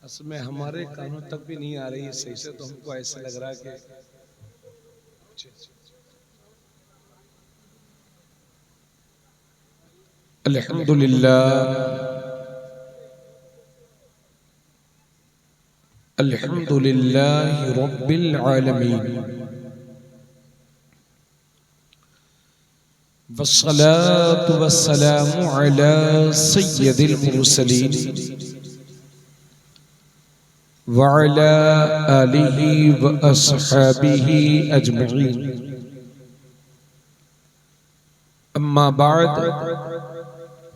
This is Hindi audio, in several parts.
असल में हमारे कानों तक भी नहीं आ रही है सही से, तो हमको ऐसा लग रहा है कि अल्हम्दुलिल्लाह अल्हम्दुलिल्लाहि रब्बिल आलमीन वस्सलातु वस्सलामु अला सय्यदिल मुरसलीन व अला आलिहि व अस्हाबिहि अजमईन। अम्मा बाद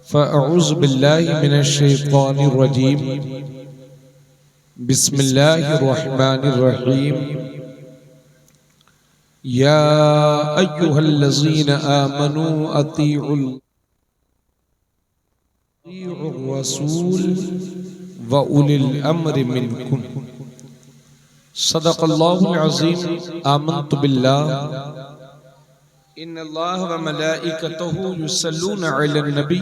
फ़अऊज़ु बिल्लाहि मिनश शैतानिर रजीम। बिस्मिल्लाहिर्रहमानिर्रहीम। या अय्युहल्लज़ीना आमनू अतीउर रसूल व उलिल अम्रि मिनकुम। सदक़ल्लाहुल अज़ीम। आमन्तु बिल्लाह इन्नल्लाह व मलाइकतहु युसल्लूना अलन नबी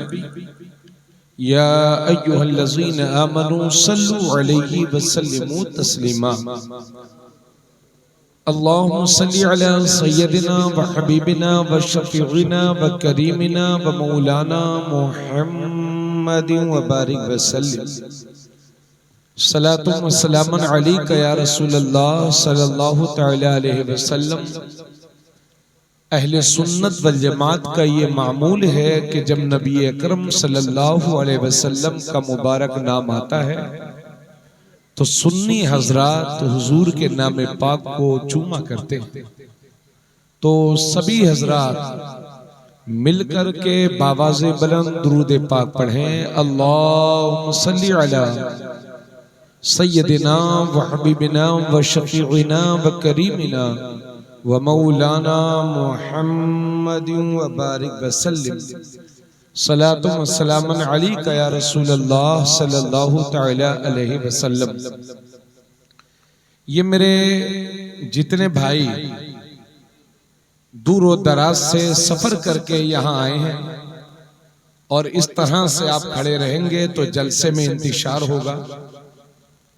या अय्युहल्लज़ीना आमनू सल्लु अलैहि व सल्लिमू तस्लीमा। अल्लाहुम्मा सल्लि अला सय्यदिना व हबीबिना व शफीइना व करीमिना व मौलाना मुहम्मदिन व बारिक व सल्लिम। सलातुम व सलामुन अलैका या रसूलल्लाह सल्लल्लाहु तआला अलैहि वसल्लम। अहले सुन्नत वल जमात का ये मामूल है कि जब नबी अकरम सल्लल्लाहु अलैहि वसल्लम का मुबारक नाम आता है तो सुन्नी हजरात हुजूर के नाम पाक को चूमा करते हैं। तो सभी हजरात मिलकर के बावाज़े बुलंद दुरूद पाक पढ़ें। अल्लाहुम्मा सल्लि अला सय्यदिना व हबीबिना व शफीइना व करीमिना व मौलाना मुहम्मदिन व बारिक व सल्लिम। सलातुम व सलामुन अलैका या रसूलल्लाह सल्लल्लाहु तआला अलैहि वसल्लम। ये मेरे जितने भाई दूर और दराज से सफर करके यहाँ आए हैं और इस तरह से आप खड़े रहेंगे तो जलसे में इंतशार होगा,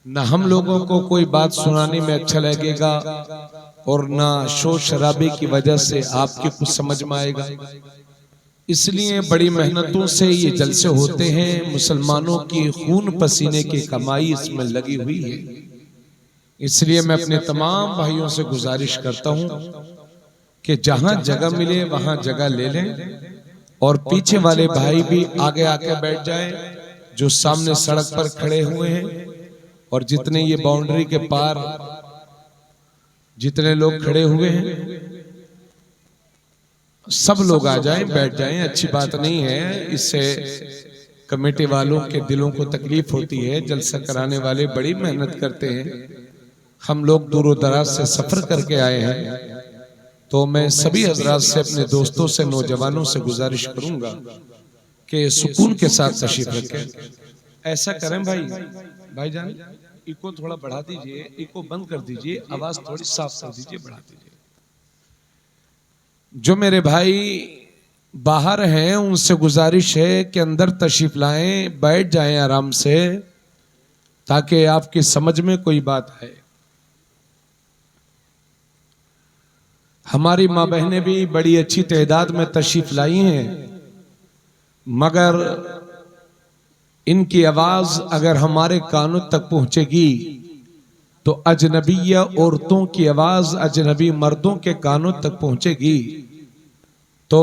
न हम लोगों को कोई बात सुनाने में अच्छा लगेगा और ना शोर शराबे की वजह से आपके कुछ समझ में आएगा। इसलिए बड़ी मेहनतों से ये जलसे होते हैं। मुसलमानों की खून पसीने की कमाई इसमें लगी हुई है। इसलिए मैं अपने तमाम भाइयों से गुजारिश करता हूं कि जहां जगह मिले वहां जगह ले लें और पीछे वाले भाई भी आगे आके बैठ जाएं जो सामने सड़क पर खड़े हुए हैं। और जितने ये बाउंड्री के पार जितने लोग खड़े हुए हैं सब लोग आ जाएं, बैठ जाएं। अच्छी बात नहीं है, इससे कमेटी वालों के दिलों को तकलीफ होती है। जलसा कराने वाले बड़ी मेहनत करते हैं। हम लोग दूर दराज से सफर करके आए हैं, तो मैं सभी हजरात से, अपने दोस्तों से, नौजवानों से गुजारिश करूंगा कि सुकून के साथ तशरीफ रखें। ऐसा करें भाईजान, इको थोड़ा बढ़ा दीजिए, इको बंद कर दीजिए, आवाज थोड़ी साफ कर दीजिए, बढ़ा दीजिए। जो मेरे भाई बाहर हैं उनसे गुजारिश है कि अंदर तशरीफ लाएं, बैठ जाएं आराम से, ताकि आपकी समझ में कोई बात आए। हमारी माँ बहनें भी बड़ी अच्छी तादाद में तशरीफ लाई हैं, मगर इनकी आवाज अगर हमारे कानों तक पहुंचेगी तो अजनबिया औरतों की आवाज अजनबी मर्दों के कानों तक पहुंचेगी तो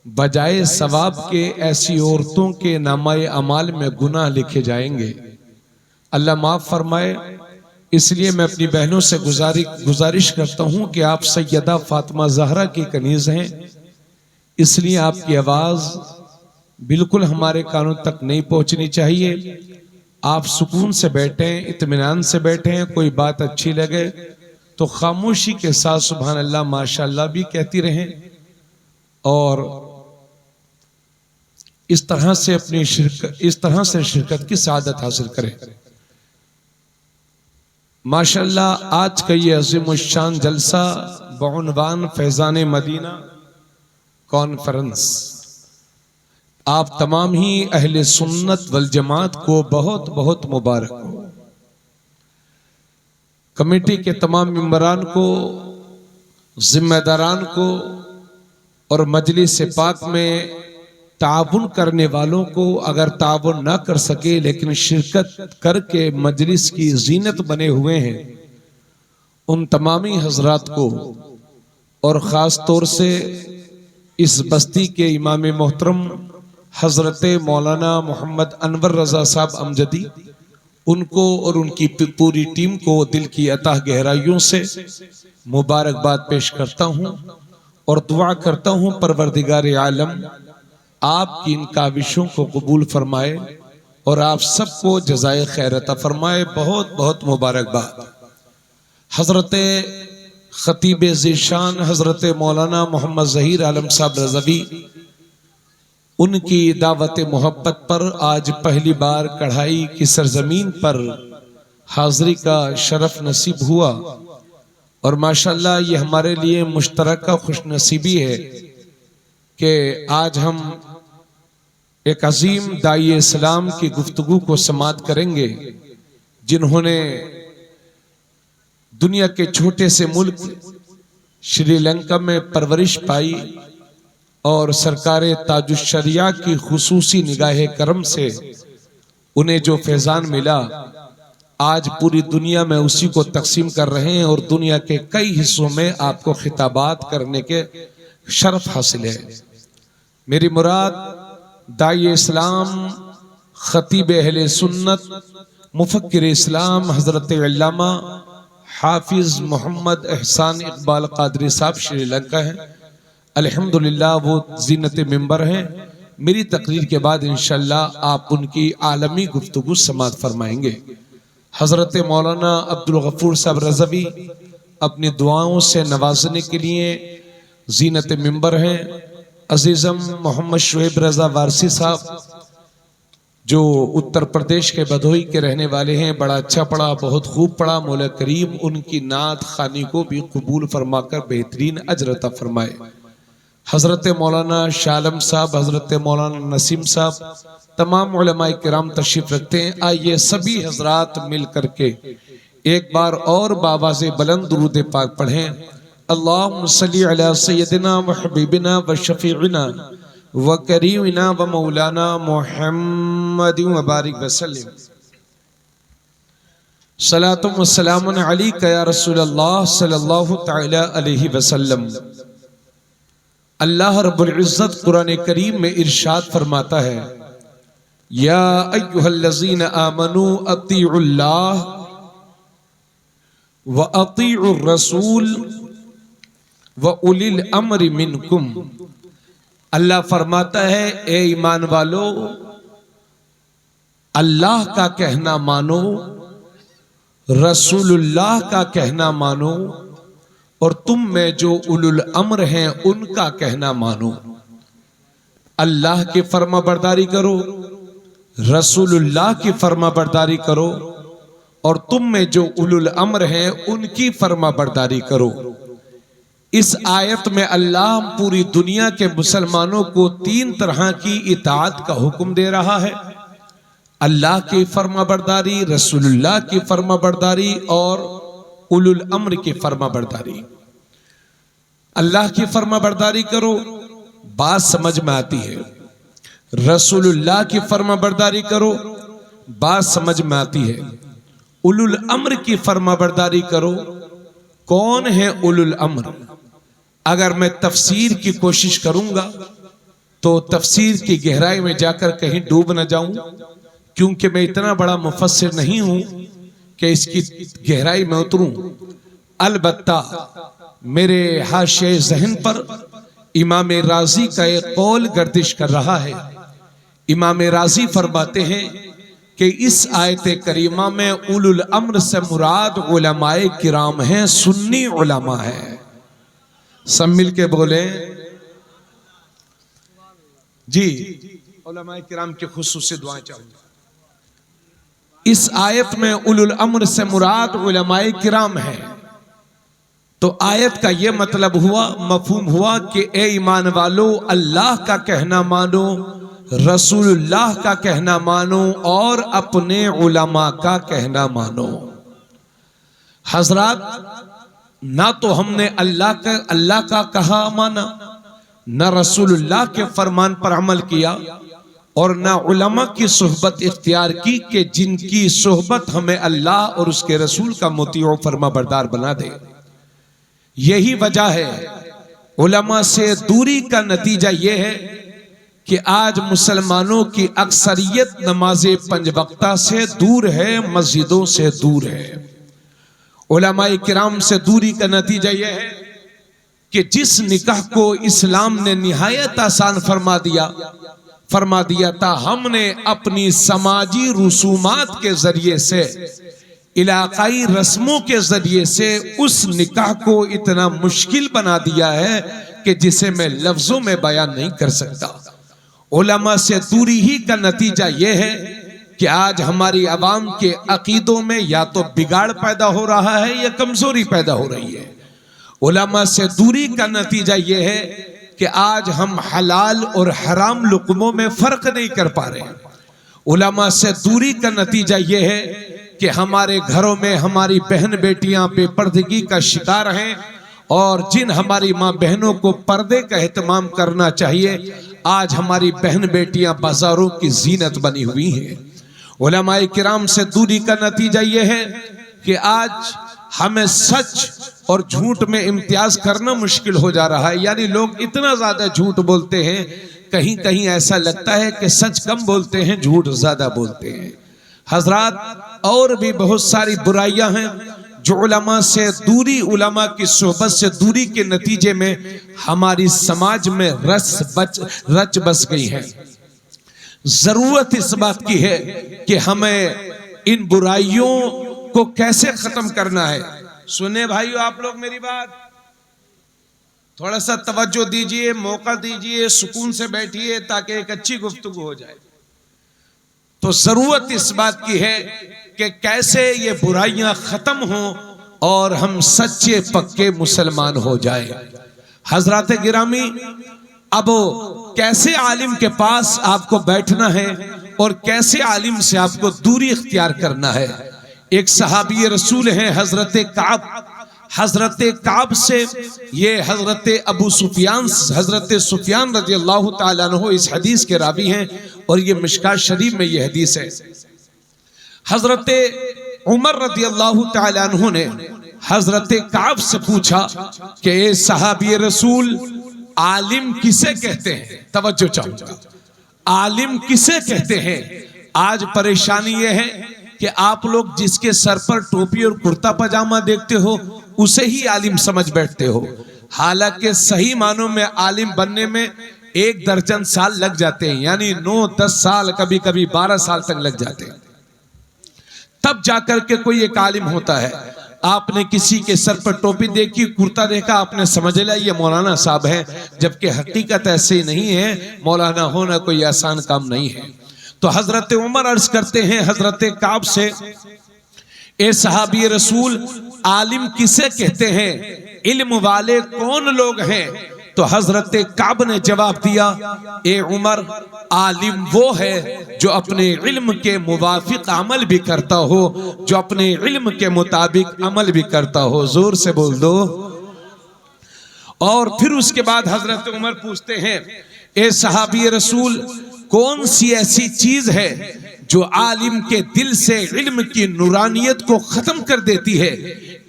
बजाय सवाब के ऐसी औरतों के नामाए अमाल में गुनाह लिखे जाएंगे। अल्लाह माफ फरमाए। इसलिए मैं अपनी बहनों से गुजारिश करता हूं कि आप सैयदा फातिमा ज़हरा की कनीज हैं, इसलिए आपकी आवाज बिल्कुल हमारे कानों तक नहीं पहुंचनी चाहिए। आप सुकून से बैठें, इत्मीनान से बैठें। कोई बात अच्छी लगे तो खामोशी के साथ सुभान अल्लाह माशाअल्लाह भी कहती रहें और इस तरह से शिरकत की सआदत हासिल करें। माशाअल्लाह आज का ये अज़ीमुश्शान जलसा बउनवान फैज़ान मदीना कॉन्फ्रेंस, आप तमाम ही अहले सुन्नत वल जमात को बहुत बहुत मुबारक हो। कमेटी के तमाम मेंबरान को, जिम्मेदारान को और मजलिस पाक में ताउन करने वालों को, अगर ताउन ना कर सके लेकिन शिरकत करके मजलिस की जीनत बने हुए हैं, उन तमामी हजरात को और ख़ास तौर से इस बस्ती के इमाम मोहतरम हजरत मौलाना मोहम्मद अनवर रजा साहब अमजदी, उनको और उनकी पूरी टीम को दिल की अताह गहराइयों से मुबारकबाद पेश करता हूँ और दुआ करता हूँ परवरदिगार आलम आपकी इन काविशों को कबूल फरमाए और आप सबको जज़ाए खैर अता फरमाए। बहुत बहुत मुबारकबाद। हजरत खतीब ज़ीशान हजरत मौलाना मोहम्मद ज़हीर आलम साहब रज़वी, उनकी दावत मोहब्बत पर आज पहली बार कढ़ाई की सरजमीन पर हाज़री का शरफ नसीब हुआ और माशाल्लाह ये हमारे लिए मुश्तरका खुशनसीबी है कि आज हम एक अजीम दाई इस्लाम की गुफ्तगू को समाअत करेंगे, जिन्होंने दुनिया के छोटे से मुल्क श्रीलंका में परवरिश पाई और सरकार ताजुश्शरिया की खुसूसी निगाह करम से उन्हें जो फैजान मिला, आज पूरी दुनिया में उसी को तकसीम कर रहे हैं और दुनिया के कई हिस्सों में आपको खिताबात करने के शर्फ हासिल है। मेरी मुराद दाई इस्लाम, खतीब अहले सुन्नत, मुफक्किर इस्लाम हजरत अल्लामा हाफिज मोहम्मद एहसान इकबाल कादरी साहब श्रीलंका है। अल्हम्दुलिल्लाह वो जीनत मिंबर हैं। मेरी तकरीर के बाद इंशाअल्लाह आप उनकी आलमी गुफ्तगू समाअत फरमाएंगे। हजरत मौलाना अब्दुल गफूर साहब रज़वी अपनी दुआओं से नवाजने के लिए जीनत मिंबर हैं। अजीज़म मोहम्मद शुएब रजा वारसी साहब, जो उत्तर प्रदेश के भदोही के रहने वाले हैं, बड़ा अच्छा पढ़ा, बहुत खूब पढ़ा। मौला करीम उनकी नात खानी को भी कबूल फरमाकर बेहतरीन अजर अता फरमाए। हजरत मौलाना शालम साहब, हजरत मौलाना नसीम साहब, तमाम उलमाए किराम तशरीफ रखते हैं। आइए सभी हजरात मिल करके एक बार और बावाज़े बुलंद दुरूद पाक पढ़ें। अल्लाहुम्मा सल्ली अला सय्यदिना व हबीबिना व शफीइना व करीमिना व मौलाना मुहम्मदिन व बारिक वसल्लम। सलातुम व सलामुन अलैका या रसूलल्लाह सल्लल्लाहु तआला अलैहि वसल्लम। अल्लाह रब्बुल इज्जत कुरान करीम में इरशाद फरमाता है, या अय्युहल्लज़ीना आमनू अतीउल्लाह व अतीउर रसूल व उलिल अम्रि मिनकुम। अल्लाह फरमाता है, ए ईमान वालो, अल्लाह का कहना मानो, रसूलुल्लाह का कहना मानो और तुम में जो उलुल अम्र हैं उनका कहना मानो। अल्लाह की फर्माबरदारी करो, रसूलुल्लाह की फर्माबरदारी करो और तुम में जो उलुल अम्र हैं उनकी फर्माबरदारी करो। इस आयत में अल्लाह पूरी दुनिया के मुसलमानों को तीन तरह की इताअत का हुक्म दे रहा है। अल्लाह की फर्माबरदारी, रसूलुल्लाह की फर्माबरदारी और उलुल अम्र की फर्माबरदारी। अल्लाह की फर्माबरदारी करो, बात समझ में आती है। रसूलुल्लाह की फर्माबरदारी करो, बात समझ में आती है। उलुल अम्र की फर्माबरदारी करो। कौन है उलुल अम्र? अगर मैं तफसीर की कोशिश करूंगा तो तफसीर की गहराई में जाकर कहीं डूब न जाऊं, क्योंकि मैं इतना बड़ा मुफस्सिर नहीं हूं कि इसकी गहराई में उतरूं। अलबत्ता मेरे हाशिए ज़हन पर इमाम राजी का एक कौल गर्दिश कर रहा है। इमाम राजी फरमाते हैं कि इस आयत करीमा में उलुल अम्र से मुराद उलमाए किराम हैं, सुन्नी उलमा है। सब मिल के बोले जी। उलमाए किराम की खुसूसी दुआएं चाहूंगा। इस आयत में उलुल अम्र से मुराद उलमाए किराम है, तो आयत का यह मतलब हुआ, मफहूम हुआ कि ए ईमान वालो, अल्लाह का कहना मानो, रसूलुल्लाह का कहना मानो और अपने उलमा का कहना मानो। हजरात, ना तो हमने अल्लाह का कहा माना, न रसूलुल्लाह के फरमान पर अमल किया, और ना उलमा की सोहबत इख्तियार की कि जिनकी सोहबत हमें अल्लाह और उसके रसूल का मुतीअ फरमा बरदार बना दे। यही वजह है उलमा से दूरी का नतीजा यह है कि आज मुसलमानों की अक्सरियत नमाज़े पंज वक्ता से दूर है, मस्जिदों से दूर है। उलमाए किराम से दूरी का नतीजा यह है कि जिस निकाह को इस्लाम ने निहायत आसान फरमा दिया था, हमने अपनी समाजी रसूमात के जरिए से, इलाकाई रस्मों के जरिए से उस निकाह को इतना मुश्किल बना दिया है कि जिसे मैं लफ्जों में बयान नहीं कर सकता। उलमा से दूरी ही का नतीजा यह है कि आज हमारी आवाम के अकीदों में या तो बिगाड़ पैदा हो रहा है या कमजोरी पैदा हो रही है। उलमा से दूरी का नतीजा यह है कि आज हम हलाल और हराम लुक़मों में फर्क नहीं कर पा रहे हैं। उलमा से दूरी का नतीजा यह है कि हमारे घरों में हमारी बहन बेटियां बेपर्दगी का शिकार हैं, और जिन हमारी माँ बहनों को पर्दे का एहतमाम करना चाहिए, आज हमारी बहन बेटियां बाजारों की जीनत बनी हुई हैं। उलमाए किराम से दूरी का नतीजा यह है कि आज हमें सच और झूठ में इम्तियाज करना मुश्किल हो जा रहा है। यानी लोग इतना ज्यादा झूठ बोलते हैं, कहीं कहीं ऐसा लगता है कि सच कम बोलते हैं, झूठ ज्यादा बोलते हैं। हजरात, और भी बहुत सारी बुराइयां हैं जो उलमा से दूरी, उलमा की सोहबत से दूरी के नतीजे में हमारी समाज में रच बस गई है। जरूरत इस बात की है कि हमें इन बुराइयों को कैसे खत्म करना है। सुने भाइयों, आप लोग मेरी बात, थोड़ा सा तवज्जो दीजिए, मौका दीजिए, सुकून से बैठिए ताकि एक अच्छी गुफ्तगू हो जाए। तो जरूरत इस बात की है कि कैसे ये बुराइयां खत्म हों और हम सच्चे पक्के मुसलमान हो जाए। हजरात गिरामी, अब कैसे आलिम के पास आपको बैठना है और कैसे आलिम से आपको दूरी इख्तियार करना है। एक सहाबी रसूल हैं हजरत काब। हजरत काब से ये हजरत अबू सुफियान, हजरत सुफियान रजी अल्लाह ताला अन्हु इस हदीस के रावी हैं, और ये मिशकात शरीफ में ये हदीस है। हजरत उमर रजी अल्लाह ताला अन्हु ने हजरत काब से पूछा कि ए सहाबी रसूल, आलिम किसे कहते हैं? तवज्जो चाहूंगा, आलिम किसे कहते हैं? आज परेशानी यह है कि आप लोग जिसके सर पर टोपी और कुर्ता पजामा देखते हो उसे ही आलिम समझ बैठते हो। हालांकि सही मानों में आलिम बनने में 1 दर्जन साल लग जाते हैं, यानी 9-10 साल, कभी कभी 12 साल तक लग जाते हैं, तब जाकर के कोई एक आलिम होता है। आपने किसी के सर पर टोपी देखी, कुर्ता देखा, आपने समझ लिया ये मौलाना साहब है, जबकि हकीकत ऐसे नहीं है। मौलाना होना कोई आसान काम नहीं है। तो हजरत उमर अर्ज करते हैं हजरत काब से, ए सहाबी रसूल, आलिम किसे कहते हैं? इल्म वाले कौन लोग हैं? तो हजरत काब ने जवाब दिया, ए उमर, आलिम वो है जो अपने इल्म के मुवाफिक अमल भी करता हो, जो अपने इल्म के मुताबिक अमल भी करता हो। जोर से बोल दो। और फिर उसके बाद हजरत उमर पूछते हैं, ए सहाबी रसूल, कौन सी ऐसी चीज है जो आलिम के दिल से इल्म की नूरानियत को खत्म कर देती है,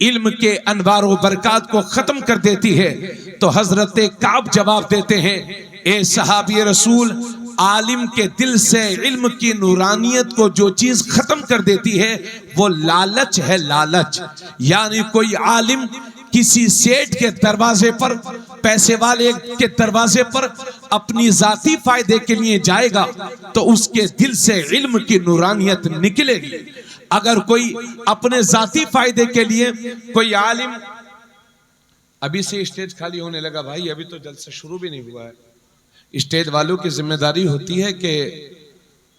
इल्म के अनवार व बरकात को खत्म कर देती है? तो हजरत काब जवाब देते हैं, ए सहाबी रसूल, आलिम के दिल से इल्म की नूरानियत को जो चीज खत्म कर देती है वो लालच है, लालच। यानी कोई आलिम किसी सेठ के दरवाजे पर, पैसे वाले के दरवाजे पर अपनी जाती फायदे के लिए जाएगा तो उसके दिल से इल्म की नूरानियत निकलेगी। अगर कोई अपने जाती फायदे के लिए कोई आलिम, अभी से स्टेज खाली होने लगा भाई, अभी तो जल्द से शुरू भी नहीं हुआ है। स्टेज वालों की जिम्मेदारी होती है कि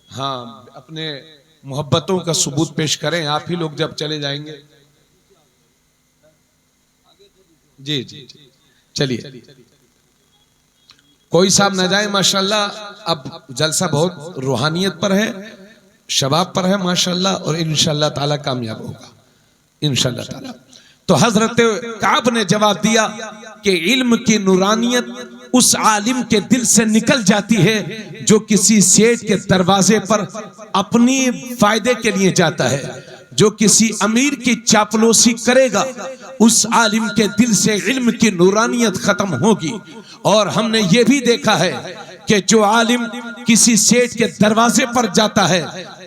हाँ, अपने मोहब्बतों का सबूत पेश करें। आप ही लोग जब चले जाएंगे, जी जी, चलिए। कोई साहब न जाए माशाल्लाह, अब जलसा बहुत रूहानियत पर है, शबाब पर है माशाल्लाह, और इंशाल्लाह ताला कामयाब होगा इंशाल्लाह ताला। तो हजरत काब ने जवाब दिया कि इल्म की नूरानियत उस आलिम के दिल से निकल जाती है जो किसी सेठ के दरवाजे पर अपनी फायदे के लिए जाता है। जो किसी अमीर की चापलूसी करेगा उस आलिम के दिल से इल्म की नूरानियत खत्म होगी। और हमने ये भी देखा है कि जो आलिम किसी सेठ के दरवाजे पर जाता है,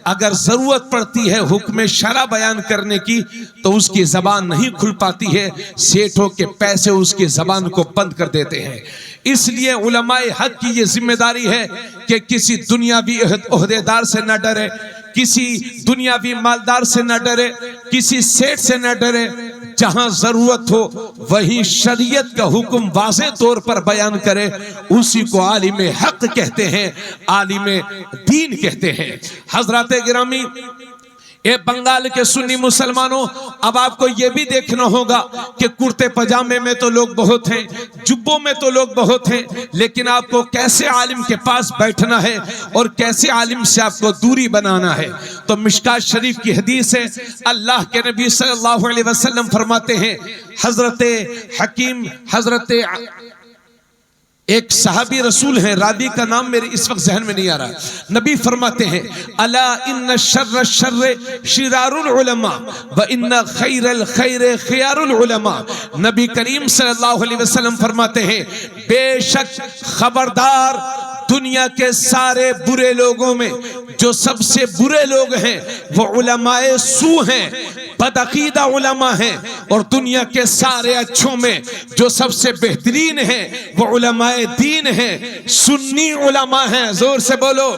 अगर जरूरत पड़ती है हुक्म शरा बयान करने की तो उसकी जबान नहीं खुल पाती है, सेठों के पैसे उसकी जबान को बंद कर देते हैं। इसलिए उलमाए हक की ये जिम्मेदारी है कि किसी दुनियावी ओहदेदार से न डरे, किसी दुनियावी मालदार से न डरे, किसी सेठ से न डरे। जहां जरूरत हो वहीं शरीयत का हुक्म वाज़े तौर पर बयान करे, उसी को आलिम हक कहते हैं, आलिम दीन कहते हैं। हजरत गिरामी, ए बंगाल के सुन्नी मुसलमानों, अब आपको यह भी देखना होगा कि कुर्ते पजामे में तो लोग बहुत हैं, जुब्बों में तो लोग बहुत हैं, लेकिन आपको कैसे आलिम के पास बैठना है और कैसे आलिम से आपको दूरी बनाना है। तो मिशकात शरीफ की हदीस है, अल्लाह के नबी सल्लल्लाहु अलैहि वसल्लम फरमाते हैं, हजरत एक सहाबी रसूल हैं, रावी का नाम मेरे इस वक्त जहन में नहीं आ रहा, नबी फरमाते हैं, अला इन्न शर्र शर्र शिरारुल उलमा व इन्न खैरल खैर खियारुल उलमा। नबी करीम सल्लल्लाहु अलैहि वसल्लम फरमाते हैं, बेशक खबरदार, दुनिया के सारे बुरे लोगों में जो सबसे बुरे लोग हैं वो उलमाए सू हैं, बदअकीदा उलमा हैं, और दुनिया के सारे अच्छों में जो सबसे बेहतरीन हैं वो उलमाए दीन हैं, सुन्नी उलमा हैं। जोर से बोलो,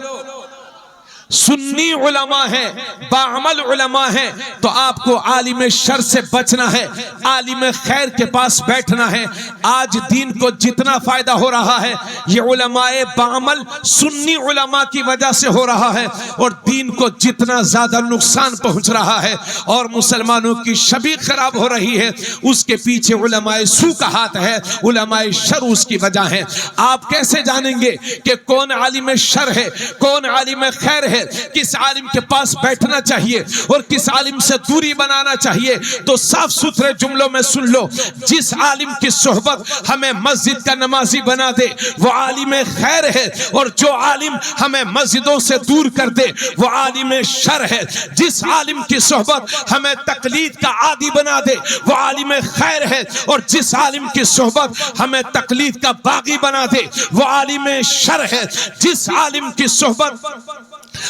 सुन्नी उलमा है, बाअमल उलमा है। तो आपको आलिम शर से बचना है, आलिम खैर के पास बैठना है। आज दीन को जितना फायदा हो रहा है ये उलमाए बाअमल सुन्नी उलमा की वजह से हो रहा है, और दीन को जितना ज्यादा नुकसान पहुंच रहा है और मुसलमानों की छवि खराब हो रही है, उसके पीछे उलमाए सू का हाथ है, उलमाए शर उसकी वजह है। आप कैसे जानेंगे कि कौन आलिम शर है, कौन आलिम खैर है, किस आलिम के पास बैठना चाहिए और किस आलिम से दूरी बनाना चाहिए? तो साफ सुथरे जुमलों में सुन लो, जिस आलिम की सोहबत हमें मस्जिद का नमाजी बना दे वो आलिम खैर है, और जो आलिम हमें मस्जिदों से दूर कर दे वो आलिम शर है। जिस आलिम की सोहबत हमें तकलीद का आदी बना दे वो आलिम खैर है, और जिस आलिम की सोहबत हमें तकलीद का बागी बना दे वो आलिम शर है। जिस आलिम की सोहबत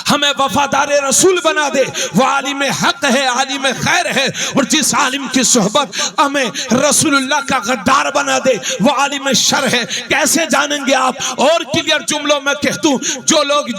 हमें वफादार रसूल बना दे वो आलिम हक है, आलिम खैर है, और जिस आलिम की सोहबत हमें रसूलुल्लाह का गद्दार बना दे वो आलिम शर है। कैसे जानेंगे आप? और क्लियर जुमलों में कह दूं, जो लोग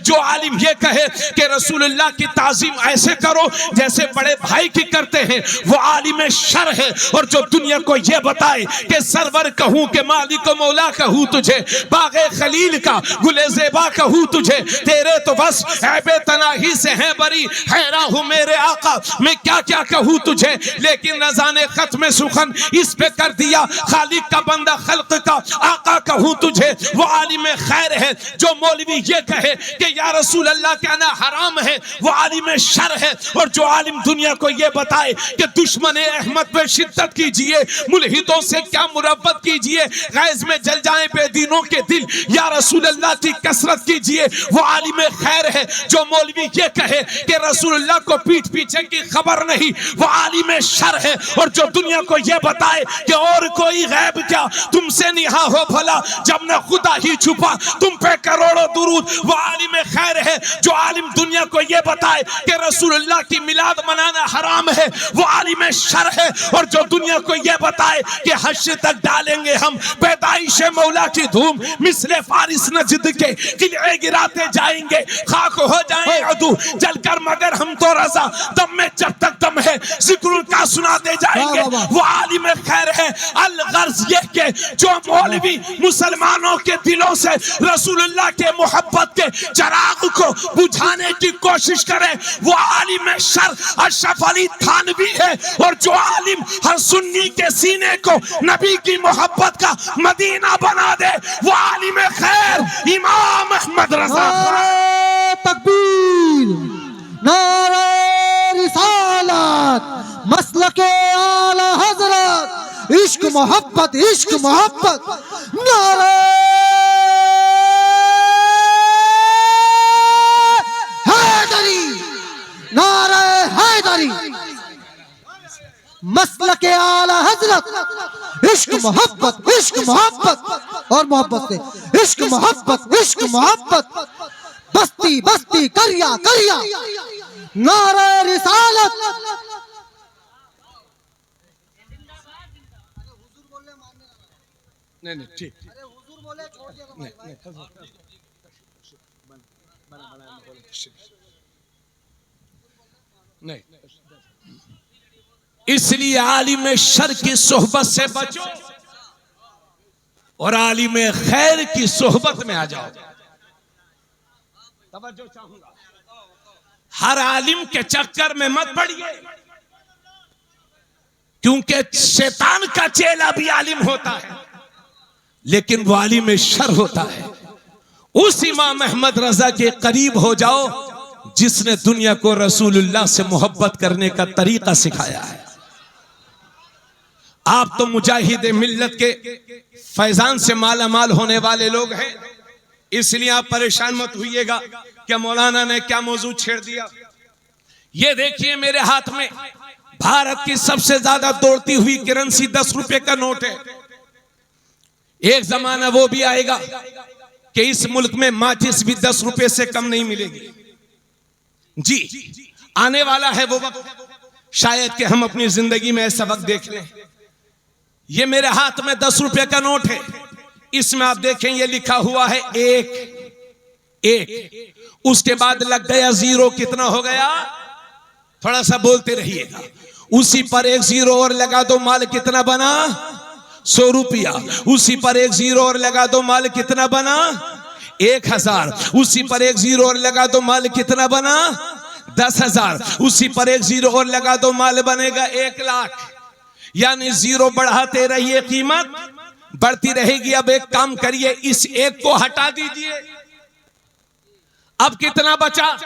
जो आलिम ये कहे कि रसूलुल्लाह की ताजीम ऐसे करो जैसे बड़े भाई की करते हैं वो आलिम शर है, और जो दुनिया को ये बताए कि सरवर कहूं के मालिक मौला कहूं तुझे, बागे खलील का गुले ज़ेबा कहूं तुझे, तेरे तो बस ऐबे तनाही से है बरी, हैरा हूं मेरे आका मैं क्या क्या कहूं तुझे। लेकिन रज़ा ने खत्म सुखन इस पे कर दिया, खालिक का बंदा खल्क का आका कहूं तुझे, वो आलिम खैर है। जो मौलवी ये कहे कि या रसूल अल्लाह कहना हराम है वो आलिम शर है, और जो आलिम दुनिया को ये बताए कि दुश्मन अहमद पे शिद्दत कीजिए, मुल्हिदों से क्या मुरब्बत कीजिए, गैज़ में जल जाए बेदीनों के दिल, या रसूल अल्लाह की कसरत कीजिए, वो आलिम खैर है। जो मौलवी ये कहे कि रसूलुल्लाह को पीठ पीछे की खबर नहीं वो आलिम शर है, और जो दुनिया को ये बताए कि और कोई गैब क्या तुमसे निहा हो भला जब न खुदा ही छुपा तुम पे करोड़ों दुरूद वो आलिम खैर है। जो आलिम दुनिया को ये बताए कि रसूलुल्लाह की मिलाद मनाना हराम है वो आलिम शर है, और जो दुनिया को ये बताए कि हश्र तक डालेंगे हम पैदाइश मौला की धूम, मिसले फारिस नजद के किले गिराते जाएंगे, खाक हो जाए अदू जलकर मगर हम तो रजा, दम में जब तक दम है जिक्र का सुनाते जाएंगे। वो आलिम खैर है। अल गर्ज ये के जो मौलवी मुसलमानों के दिलों से रसूलुल्लाह के मोहब्बत के चराग को बुझाने की कोशिश करे, वो आलिम शर अशरफ अली थानवी है। और जो आलिम हर सुन्नी के सीने को नबी की मोहब्बत का मदीना बना दे, वो आलिम खैर इमाम अहमद रजा। तकबीर, नारे रिसालत, मसलके आला हजरत, इश्क मोहब्बत, इश्क मोहब्बत, नारे हैदरी, नारे हैदरी, मसलके आला हजरत, इश्क मोहब्बत, इश्क मोहब्बत और मोहब्बत से इश्क मोहब्बत, इश्क मोहब्बत, बस्ती बस्ती करिया करिया, नारे रिसालत। नहीं नहीं ठीक, नहीं, इसलिए आलिम शर की सोहबत से बचो और आलिम खैर की सोहबत में आ जाओ। तवज्जो चाहूंगा, हर आलिम के चक्कर में मत पड़िए, क्योंकि शैतान का चेला भी आलिम होता है, लेकिन वो आलिम शर होता है। उस इमाम अहमद रजा के करीब हो जाओ जिसने दुनिया को रसूलुल्लाह से मोहब्बत करने का तरीका सिखाया है। आप तो मुजाहिद मिल्लत के फैजान से माला माल होने वाले लोग हैं, इसलिए आप परेशान मत होइएगा कि मौलाना ने क्या मौजू छेड़ दिया। ये देखिए मेरे हाथ में भारत की सबसे ज्यादा दौड़ती हुई करेंसी 10 रुपए का नोट है। एक जमाना वो भी आएगा कि इस मुल्क में माचिस भी 10 रुपए से कम नहीं मिलेगी। जी, आने वाला है वो वक्त, शायद कि हम अपनी जिंदगी में ऐसा वक्त देख लें। ये मेरे हाथ में 10 रुपए का नोट है, इसमें आप देखें ये लिखा हुआ है एक, उसके बाद लग गया जीरो, कितना हो गया? थोड़ा सा बोलते रहिएगा। उसी पर एक जीरो और लगा दो, माल कितना बना? 100 रुपया। उसी पर एक जीरो और लगा दो, माल कितना बना? 1000। उसी पर एक जीरो और लगा दो, माल कितना बना? 10,000। उसी पर एक जीरो और लगा दो, माल बनेगा 1 लाख। यानी जीरो बढ़ाते रहिए, कीमत बढ़ती रहेगी। अब एक काम करिए, इस एक को हटा दीजिए, अब कितना बचा?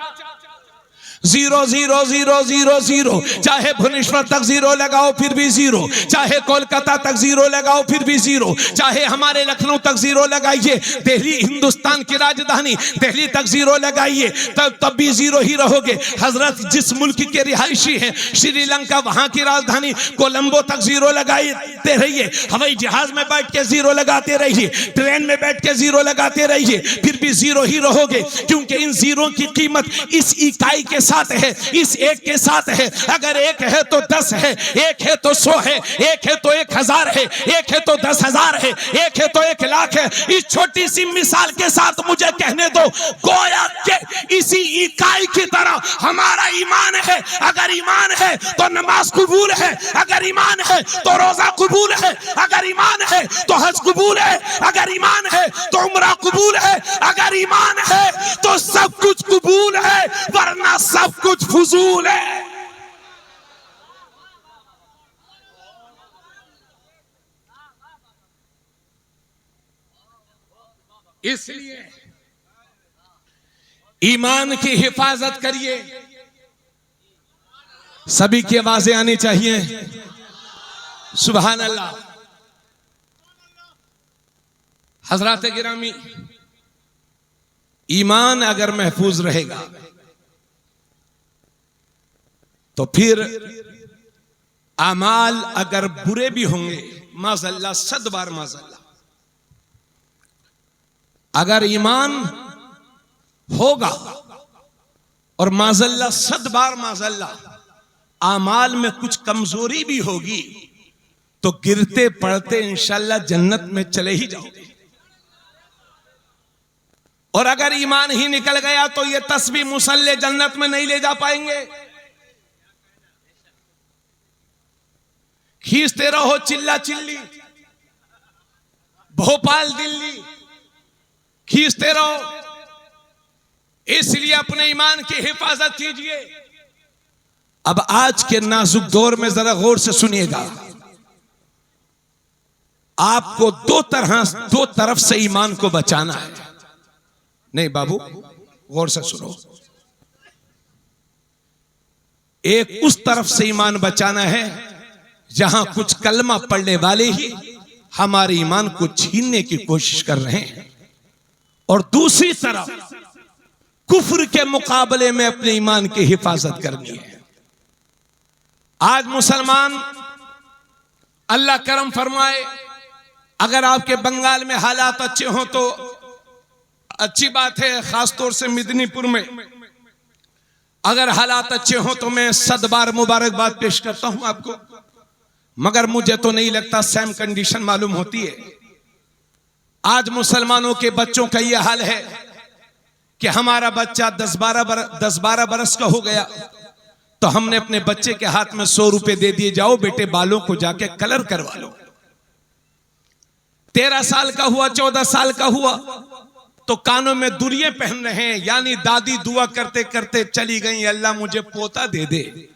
0 0 0 0 0। चाहे भुवनेश्वर तक जीरो लगाओ फिर भी जीरो, चाहे कोलकाता तक जीरो लगाओ फिर भी जीरो, चाहे हमारे लखनऊ तक जीरो लगाइए, दिल्ली हिंदुस्तान की राजधानी दिल्ली तक जीरो लगाइए, तब भी जीरो ही रहोगे। हजरत जिस मुल्क के रिहायशी हैं श्रीलंका, वहां की राजधानी कोलंबो तक जीरो लगाते रहिए, हवाई जहाज में बैठ के जीरो लगाते रहिए, ट्रेन में बैठ के जीरो लगाते रहिए, फिर भी जीरो ही रहोगे। क्योंकि इन जीरो की कीमत इस इकाई के साथ है, इस एक के साथ है। अगर एक है तो 10 है, एक है तो 100 है, एक है तो 1000 है, एक है तो 10,000 है, एक है तो 1 लाख है। इस छोटी सी मिसाल के साथ मुझे कहने दो, गोया के इसी इकाई की तरह हमारा ईमान है। अगर ईमान है तो नमाज कबूल है, अगर ईमान है तो रोजा कबूल है, अगर ईमान है तो हज कबूल है, अगर ईमान है तो उम्रा कबूल है, अगर ईमान है तो सब कुछ कबूल है, वरना सब कुछ फजूल है। इसलिए ईमान की हिफाजत करिए। सभी की आवाजें आनी चाहिए, सुभान अल्लाह। हजरात गिरामी, ईमान अगर महफूज रहेगा तो फिर अमाल अगर बुरे भी होंगे, माज़अल्लाह, 100 बार माज़अल्लाह, अगर ईमान होगा और माज़अल्लाह 100 बार माज़अल्लाह अमाल में कुछ कमजोरी भी होगी, तो गिरते पड़ते इंशाअल्लाह जन्नत में चले ही जाओगे। और अगर ईमान ही निकल गया तो ये तस्बीह मुसल्ले जन्नत में नहीं ले जा पाएंगे। खींचते रहो चिल्ला चिल्ली, भोपाल दिल्ली खींचते रहो। इसलिए अपने ईमान की हिफाजत कीजिए। अब आज के नाजुक दौर में जरा गौर से सुनिएगा, आपको दो तरफ से ईमान को बचाना है। नहीं बाबू, गौर से सुनो। एक उस तरफ से ईमान बचाना है जहां कुछ कलमा पढ़ने वाले ही हमारे ईमान को छीनने की कोशिश कर रहे हैं, और दूसरी तरफ कुफ्र के मुकाबले में अपने ईमान की हिफाजत करनी है। आज मुसलमान, अल्लाह करम फरमाए, अगर आपके बंगाल में हालात अच्छे हों तो अच्छी बात है, खासतौर से मिदनीपुर में अगर हालात अच्छे हों तो मैं 100 बार मुबारकबाद पेश करता हूं आपको। मगर मुझे तो नहीं लगता सेम कंडीशन मालूम होती है। आज मुसलमानों के बच्चों का यह हाल है कि हमारा बच्चा 10-12 बरस का हो गया तो हमने अपने बच्चे के हाथ में 100 रुपए दे दिए, जाओ बेटे बालों को जाके कलर करवा लो। 13 साल का हुआ, 14 साल का हुआ तो कानों में दुरिये पहन रहे हैं, यानी दादी दुआ करते करते चली गई, अल्लाह मुझे पोता दे दे।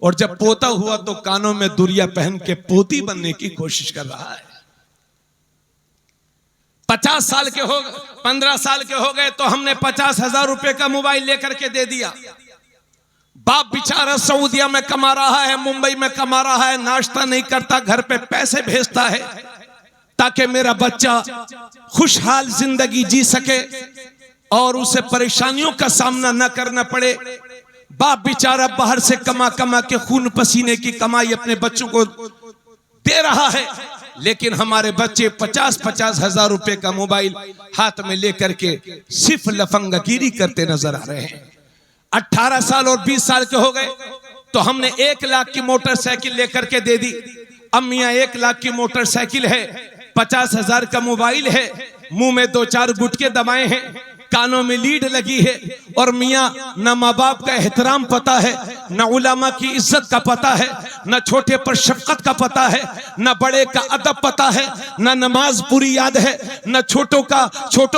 और जब पोता हुआ तो कानों में दुरिया पहन के पोती बनने की कोशिश कर रहा है। 50 साल के हो, 15 साल के हो गए तो हमने 50,000 रुपए का मोबाइल लेकर के दे दिया। बाप बेचारा सऊदिया में कमा रहा है, मुंबई में कमा रहा है, नाश्ता नहीं करता, घर पे पैसे भेजता है ताकि मेरा बच्चा खुशहाल जिंदगी जी सके और उसे परेशानियों का सामना न करना पड़े। बाप बेचारा बाहर से कमा कमा के खून पसीने की कमाई अपने बच्चों को दे रहा है, लेकिन हमारे बच्चे 50-50 हजार रुपए का मोबाइल हाथ में लेकर के सिर्फ लफंगगिरी करते नजर आ रहे हैं। 18 साल और 20 साल के हो गए तो हमने 1 लाख की मोटरसाइकिल लेकर के दे दी। अब मियाँ 1 लाख की मोटरसाइकिल है, 50,000 का मोबाइल है, मुंह में 2-4 गुटके दबाए हैं, कानों में लीड लगी है, और मियाँ न माँ बाप का एहतराम पता है, न उलमा की इज्जत का पता है, न छोटे पर शफकत का पता है, न बड़े का अदब पता है, न नमाज पूरी याद है, न छोटों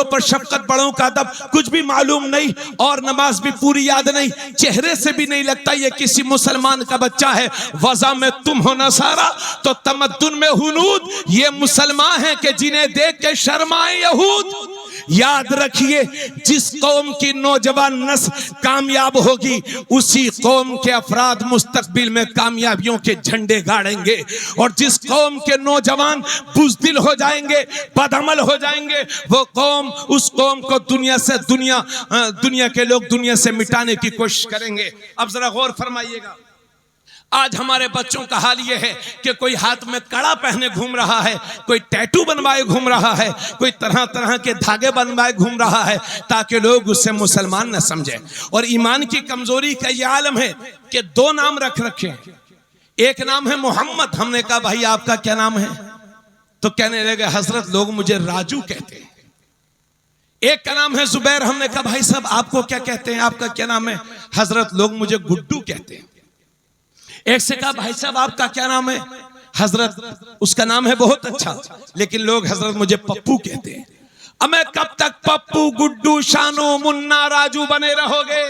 पर शफकत, बड़ों का अदब कुछ भी मालूम नहीं, और नमाज भी पूरी याद नहीं। चेहरे से भी नहीं लगता ये किसी मुसलमान का बच्चा है। वज़ा में तुम हो नसारा तो तमद्दुन में हुनूद, ये मुसलमान हैं कि जिन्हें देख के शर्माए यहूद। याद रखिए, जिस कौम की नौजवान नस्ल कामयाब होगी उसी कौम के अफराद मुस्तकबिल में कामयाबियों के झंडे गाड़ेंगे, और जिस कौम के नौजवान बुज़दिल हो जाएंगे, बदअमल हो जाएंगे, वो कौम, उस कौम को दुनिया के लोग दुनिया से मिटाने की कोशिश करेंगे। अब जरा गौर फरमाइएगा, आज हमारे बच्चों का हाल यह है कि कोई हाथ में कड़ा पहने घूम रहा है, कोई टैटू बनवाए घूम रहा है, कोई तरह तरह के धागे बनवाए घूम रहा है ताकि लोग उससे मुसलमान न समझे। और ईमान की कमजोरी का यह आलम है कि 2 नाम रख रखे। एक नाम है मोहम्मद। हमने कहा भाई आपका क्या नाम है? तो कहने लगे हजरत लोग मुझे राजू कहते हैं। एक का नाम है जुबैर। हमने कहा भाई साहब आपको क्या कहते हैं, आपका क्या नाम है? हजरत लोग मुझे गुड्डू कहते हैं। एक से कहा भाई साहब आपका क्या नाम है? हजरत उसका नाम है बहुत अच्छा, लेकिन लोग हजरत मुझे पप्पू कहते हैं। अब मैं कब तक पप्पू, गुड्डू, शानू, मुन्ना, राजू बने रहोगे?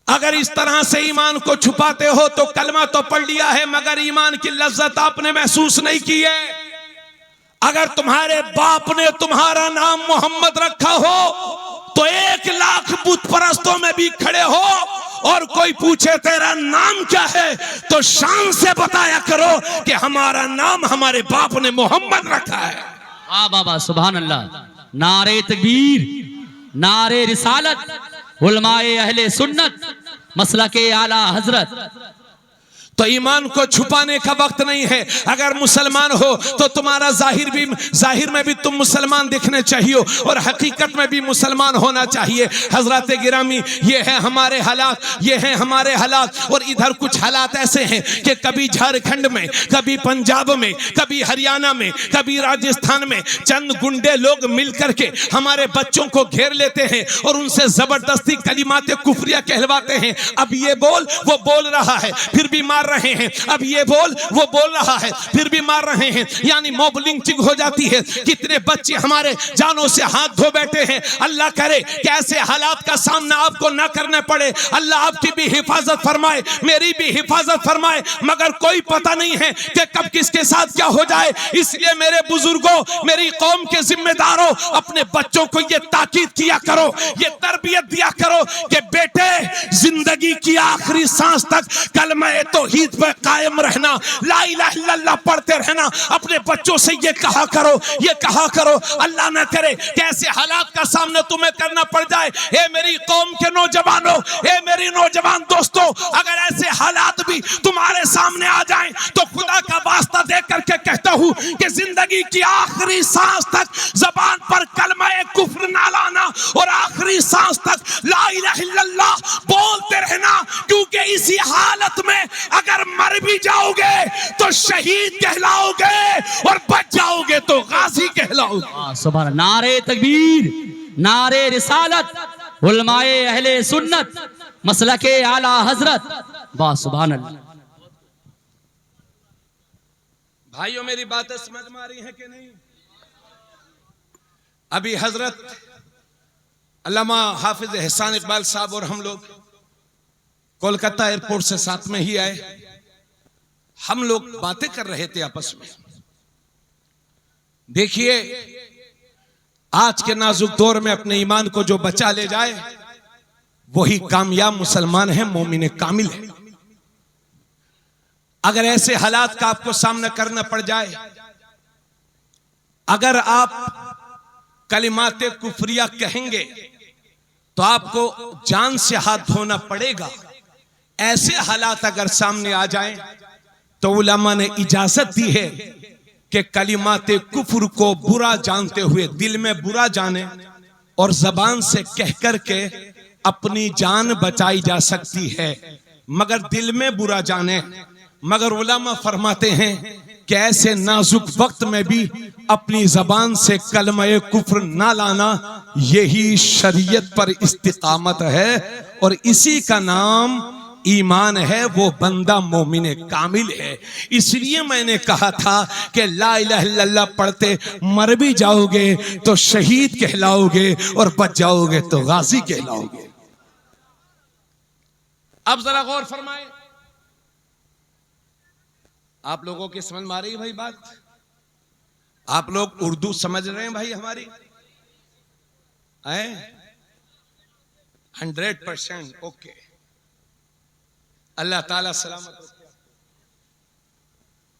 अगर इस तरह से ईमान को छुपाते हो तो कलमा तो पढ़ लिया है मगर ईमान की लज्जत आपने महसूस नहीं की है। अगर तुम्हारे बाप ने तुम्हारा नाम मोहम्मद रखा हो तो 1 लाख बुत परस्तों में भी खड़े हो और कोई पूछे तेरा नाम क्या है तो शान से बताया करो कि हमारा नाम हमारे बाप ने मोहम्मद रखा है। वाह बाबा सुभान अल्लाह। नारे तकबीर, नारे रिसालत, उलमाए अहले सुन्नत, मसलके आला हजरत। तो ईमान को छुपाने का वक्त नहीं है। अगर मुसलमान हो तो तुम्हारा जाहिर में भी तुम मुसलमान दिखने चाहिए और हकीकत में भी मुसलमान होना चाहिए। हजरत गिरामी, ये है हमारे हालात, ये है हमारे हालात। और इधर कुछ हालात ऐसे हैं कि कभी झारखंड में, कभी पंजाब में, कभी हरियाणा में, कभी राजस्थान में चंद गुंडे लोग मिलकर के हमारे बच्चों को घेर लेते हैं और उनसे जबरदस्ती कलिमाते कुफरिया कहलवाते हैं। अब ये बोल, वो बोल रहा है, फिर भी मार रहे हैं। अब ये बोल, वो बोल रहा है, फिर भी मार रहे हैं। यानी मॉब लिंचिंग हो जाती है। कितने बच्चे हमारे जानों से हाथ धो बैठे हैं। अल्लाह करे कि ऐसे हालात का सामना आपको ना करने पड़े। अल्लाह आपकी भी हिफाजत फरमाए, मेरी भी हिफाजत फरमाए। मगर कोई पता नहीं है कि कब किसके साथ क्या हो जाए। इसलिए मेरे बुजुर्गों, मेरी कौम के जिम्मेदारों, अपने बच्चों को ये ताकीद किया करो, ये तरबियत दिया करो कि बेटे, जिंदगी की आखिरी सांस तक कलमा तौहीद पे कायम रहना, ला इलाहा इल्लल्लाह पढ़ते रहना। अपने बच्चों से ये कहा करो, ये कहा करो। अल्लाह ना करे कि ऐसे हालात का सामना तुम्हें करना पड़ जाए। ए मेरी कौम के नौजवानों, ए मेरी नौजवान दोस्तों, अगर ऐसे हालात भी तुम्हारे सामने आ जाएं तो खुदा का वास्ता दे करके कहता हूं कि जिंदगी की आखिरी सांस तक जबान पर कलमा कुफ्र ना लाना और आखिरी सांस तक ला इलाहा इल्लल्लाह बोलते रहना। क्योंकि इसी हालत में अगर मर भी जाओगे तो शहीद कहलाओगे और बच जाओगे तो गाजी कहलाओगे। सुभान। नारे तकबीर, नारे रिसालत, उलमाए अहले सुन्नत, मसलके आला हजरत। वाह सुभान अल्लाह। भाइयों, मेरी बातें समझ में आ रही है कि नहीं? अभी हजरत अल्लामा हाफिज एहसान इकबाल साहब और हम लोग कोलकाता एयरपोर्ट से साथ में ही आए। हम लोग बातें कर रहे थे आपस में। देखिए, आज के नाजुक दौर में अपने ईमान को जो बचा ले जाए वही कामयाब मुसलमान है, मोमिन कामिल है। अगर ऐसे हालात का आपको सामना करना पड़ जाए, अगर आप कलिमाते कुफरिया कहेंगे तो आपको जान से हाथ धोना पड़ेगा। ऐसे हालात अगर सामने आ जाएं तो उलमा ने इजाजत दी है कि कलिमाते कुफर को बुरा जानते हुए, दिल में बुरा जाने और जबान से कह करके अपनी जान बचाई जा सकती है, मगर दिल में बुरा जाने। मगर उलमा फरमाते हैं कि ऐसे नाजुक वक्त में भी अपनी जबान से कलमा कुफ्र ना लाना, यही शरीयत पर इस्तिकामत है और इसी का नाम ईमान है। वो बंदा मोमिन कामिल है। इसलिए मैंने कहा था कि ला इलाहा इल्लल्लाह पढ़ते मर भी जाओगे तो शहीद कहलाओगे और बच जाओगे तो गाजी कहलाओगे। अब जरा गौर फरमाए, आप लोगों की समझ में आ रही है भाई बात? आप लोग उर्दू समझ रहे हैं भाई हमारी? 100% ओके। अल्लाह ताला सलामत रखे।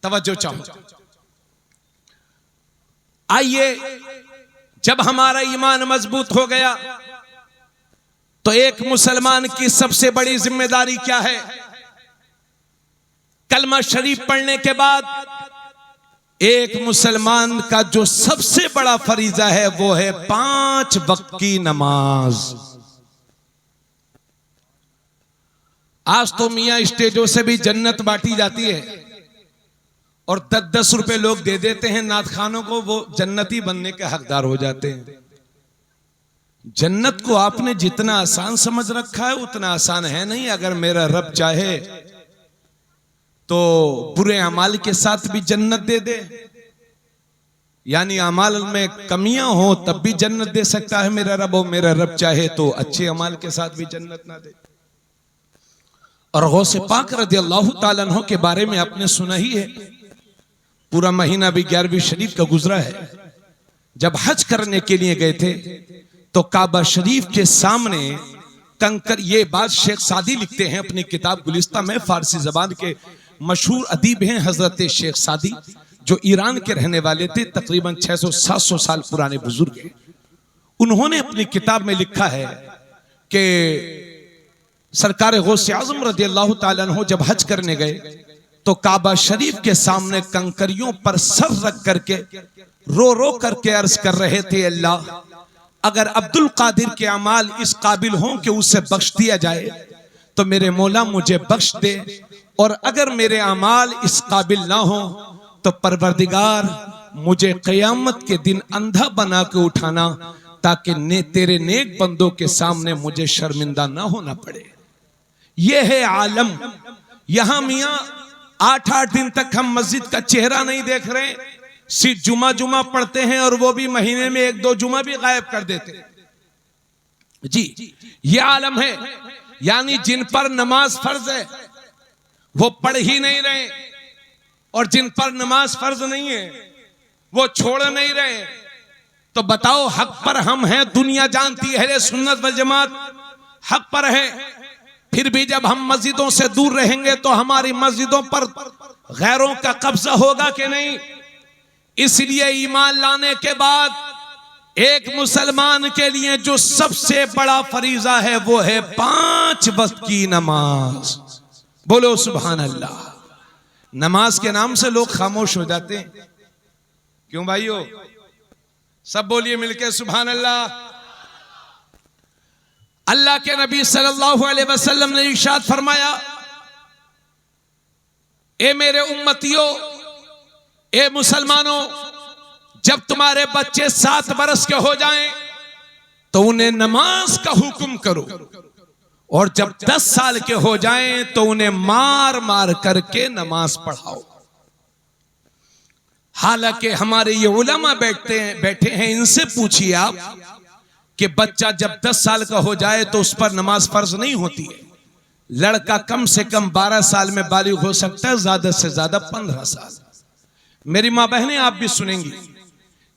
तवज्जो चाहूं। आइए, जब हमारा ईमान मजबूत हो गया तो एक मुसलमान की सबसे बड़ी जिम्मेदारी क्या है? कलमा शरीफ पढ़ने के बाद एक मुसलमान का जो सबसे बड़ा फरीजा है वो है 5 वक्त की नमाज। आज तो मियां स्टेजों से भी जन्नत बांटी जाती है और 10-10 रुपए लोग दे देते हैं नात खानों को, वो जन्नती बनने के हकदार हो जाते हैं। जन्नत को आपने जितना आसान समझ रखा है उतना आसान है नहीं। अगर मेरा रब चाहे तो बुरे अमाल के साथ भी जन्नत दे दे, यानी अमाल में कमियां हो तब भी जन्नत दे सकता है मेरा रब। और मेरा रब चाहे तो अच्छे अमाल के साथ भी जन्नत ना दे। और गौसे पाक रज़ियल्लाहु ताला अन्हु के बारे में आपने सुना ही है, पूरा महीना भी 11वीं शरीफ का गुजरा है। जब हज करने के लिए गए थे तो काबा शरीफ के सामने कंकर, ये बात शेख सादी लिखते हैं अपनी किताब गुलिस्ता में। फारसी जबान के मशहूर अदीब हैं हजरत शेख सादी, जो ईरान के रहने वाले थे, तकरीबन 600-700 साल पुराने बुजुर्ग हैं। उन्होंने अपनी किताब में लिखा है कि सरकार गौसे आज़म रज़ियल्लाहु ताला अन्हु जब हज करने गए तो काबा शरीफ के सामने कंकरियों पर सर रख करके रो रो करके अर्ज कर रहे थे, अल्लाह अगर अब्दुल कादिर के अमाल इस काबिल हों कि उसे बख्श दिया जाए तो मेरे मौला मुझे बख्श दे, और अगर मेरे अमाल इस काबिल ना हो तो परवरदिगार मुझे क़यामत के दिन अंधा बना के उठाना, ताकि तेरे नेक बंदों के सामने मुझे शर्मिंदा ना होना पड़े। यह है आलम। यहां मियां 8-8 दिन तक हम मस्जिद का चेहरा नहीं देख रहे, सिर्फ जुमा जुमा पढ़ते हैं और वो भी महीने में 1-2 जुमा भी गायब कर देते हैं। जी ये आलम है, यानी जिन पर नमाज फर्ज है वो पढ़ ही नहीं रहे, और जिन पर नमाज फर्ज नहीं है वो छोड़ नहीं रहे। तो बताओ हक पर हम हैं, दुनिया जानती है अहले सुन्नत वल जमात हक पर है, फिर भी जब हम मस्जिदों से दूर रहेंगे तो हमारी मस्जिदों पर गैरों का कब्जा होगा कि नहीं। इसलिए ईमान लाने के बाद एक मुसलमान के लिए जो सबसे बड़ा फरीजा है वो है 5 वक्त की नमाज। बोलो सुभान अल्लाह। नमाज के नाम से लोग खामोश हो जाते हैं, क्यों भाइयों? सब बोलिए मिलके सुभान अल्लाह। अल्लाह के नबी सल्लल्लाहु अलैहि वसल्लम ने इरशाद फरमाया, ए मेरे उम्मतियों, ए मुसलमानों, जब तुम्हारे बच्चे 7 बरस के हो जाएं तो उन्हें नमाज का हुक्म करो, और जब 10 साल के हो जाएं तो उन्हें मार मार करके नमाज पढ़ाओ। हालांकि हमारे ये उलमा बैठे हैं, इनसे पूछिए आप कि बच्चा जब 10 साल का हो जाए तो उस पर नमाज फर्ज नहीं होती है। लड़का कम से कम 12 साल में बालिग हो सकता है, ज्यादा से ज्यादा 15 साल। मेरी माँ बहनें आप भी सुनेंगी,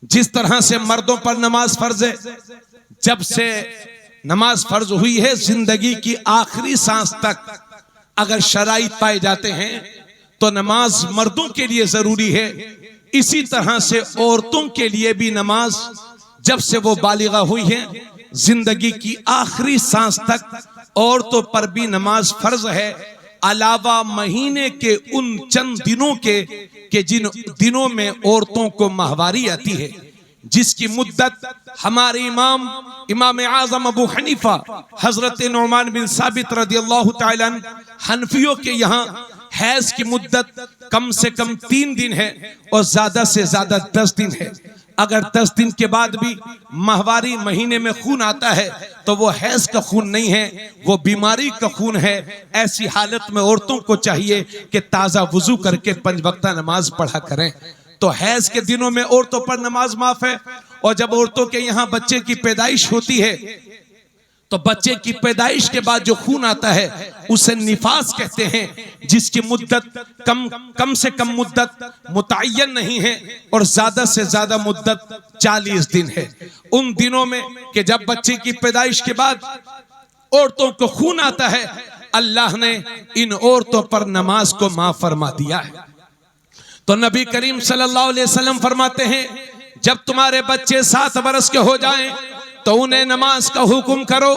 जिस तरह से मर्दों पर नमाज फर्ज है, जब से नमाज फर्ज हुई है जिंदगी की आखिरी सांस तक अगर शराइत पाए जाते हैं तो नमाज मर्दों के लिए जरूरी है। इसी तरह से औरतों के लिए भी नमाज जब से वो बालिगा हुई है जिंदगी की आखिरी सांस तक औरतों पर भी नमाज फर्ज है, अलावा महीने के उन चंद दिनों के जिन दिनों में औरतों को माहवारी आती है, जिसकी मुद्दत हमारे इमाम आजम अबू हनीफा हजरत नुमान बिन साबित रदियल्लाहु ताला हनफियों के यहाँ हैज की मुद्दत कम से कम 3 दिन है और ज्यादा से ज्यादा 10 दिन है। अगर 10 दिन के बाद भी माहवारी महीने में खून आता है तो वो हैज का खून नहीं है, वो बीमारी का खून है। ऐसी हालत में औरतों को चाहिए कि ताज़ा वुजू करके 5 वक्ता नमाज पढ़ा करें। तो हैज के दिनों में औरतों पर नमाज माफ है, और जब औरतों के यहाँ बच्चे की पैदाइश होती है तो बच्चे की पैदाइश के बाद जो खून आता है उसे निफास कहते हैं, जिसकी मुद्दत कम से कम मुद्दत मुतय्यन नहीं है और ज्यादा से ज्यादा मुद्दत 40 दिन है। उन दिनों में कि जब बच्चे की पैदाइश के बाद औरतों को खून आता है, अल्लाह ने इन औरतों पर नमाज को माफ फरमा दिया है। तो नबी करीम सल्लल्लाहु अलैहि वसल्लम फरमाते हैं, जब तुम्हारे बच्चे 7 बरस के हो जाएं तो उन्हें नमाज का हुक्म करो,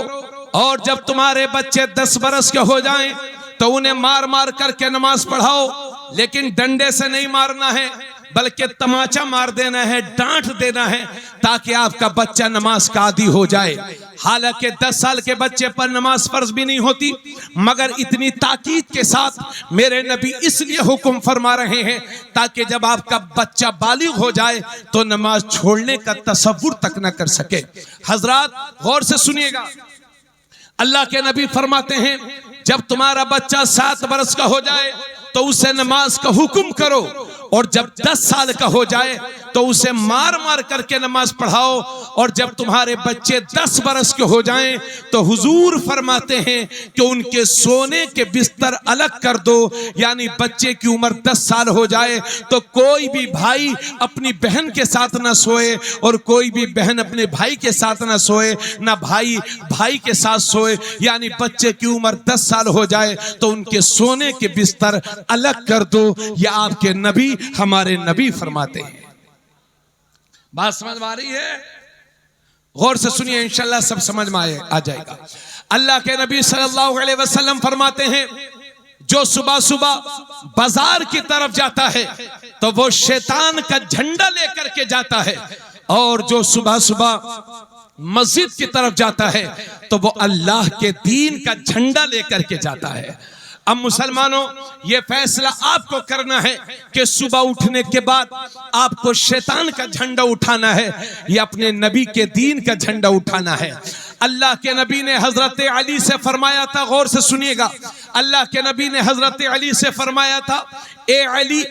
और जब तुम्हारे बच्चे 10 बरस के हो जाएं तो उन्हें मार मार करके नमाज पढ़ाओ। लेकिन डंडे से नहीं मारना है, बल्कि तमाचा मार देना है, डांट देना है, ताकि आपका बच्चा नमाज का आदी हो जाए। हालांकि 10 साल के बच्चे पर नमाज फर्ज भी नहीं होती, मगर इतनी ताकीद के साथ मेरे नबी इसलिए हुक्म फरमा रहे हैं ताकि जब आपका बच्चा बालिग हो जाए तो नमाज छोड़ने का तसव्वुर तक न कर सके। हजरात गौर से सुनिएगा, अल्लाह के नबी फरमाते हैं, जब तुम्हारा बच्चा 7 बरस का हो जाए तो उसे नमाज का हुक्म करो, और जब 10 साल का हो जाए तो उसे मार मार करके नमाज पढ़ाओ, और जब तुम्हारे बच्चे 10 बरस के हो जाएं तो हुजूर फरमाते हैं कि उनके सोने के बिस्तर अलग कर दो। यानी बच्चे की उम्र 10 साल हो जाए तो कोई भी भाई अपनी बहन के साथ ना सोए, और कोई भी बहन अपने भाई के साथ ना सोए, ना भाई भाई के साथ सोए। यानी बच्चे की उम्र 10 साल हो जाए तो उनके सोने के बिस्तर अलग कर दो। यह आपके नबी, हमारे नबी फरमाते हैं। बात समझ में आ रही है? गौर से सुनिए, इंशाल्लाह सब समझ में आ जाएगा। अल्लाह के नबी सल्लल्लाहु अलैहि वसल्लम फरमाते हैं, जो सुबह सुबह बाजार की तरफ जाता है तो वो शैतान का झंडा लेकर के जाता है, और जो सुबह सुबह मस्जिद की तरफ जाता है तो वो अल्लाह के दीन का झंडा लेकर के जाता है। अब मुसलमानों, ये फैसला आपको करना है कि सुबह उठने के बाद आपको शैतान का झंडा उठाना है या अपने नबी के दीन का झंडा उठाना है। अल्लाह के नबी ने हजरत अली से फरमाया था, गौर से सुनिएगा, अल्लाह के नबी ने हजरत अली से फरमाया था, ए अली,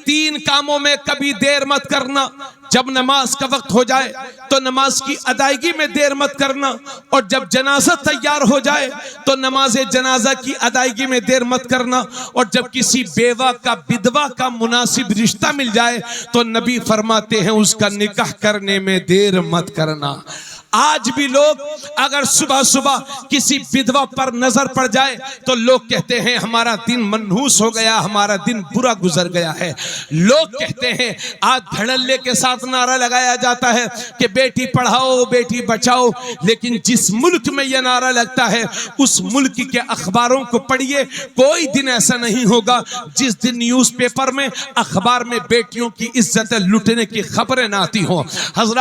3 कामों में कभी देर मत करना। जब नमाज का वक्त हो जाए तो नमाज की अदायगी में देर मत करना, और जब जनाजा तैयार हो जाए तो नमाज जनाजा की अदायगी में देर मत करना, और जब किसी बेवा का विधवा का मुनासिब रिश्ता मिल जाए तो नबी फरमाते हैं उसका निकाह करने में देर मत करना। आज भी लोग अगर सुबह सुबह किसी विधवा पर नजर पड़ जाए तो लोग कहते हैं हमारा दिन मनहूस हो गया, हमारा दिन बुरा गुजर गया है। लोग कहते हैं, आज धड़ल्ले के साथ नारा लगाया जाता है कि बेटी पढ़ाओ बेटी बचाओ, लेकिन जिस मुल्क में यह नारा लगता है उस मुल्क के अखबारों को पढ़िए, कोई दिन ऐसा नहीं होगा जिस दिन न्यूज़पेपर में, अखबार में बेटियों की इज्जत लुटने की खबरें ना आती हो। हजरत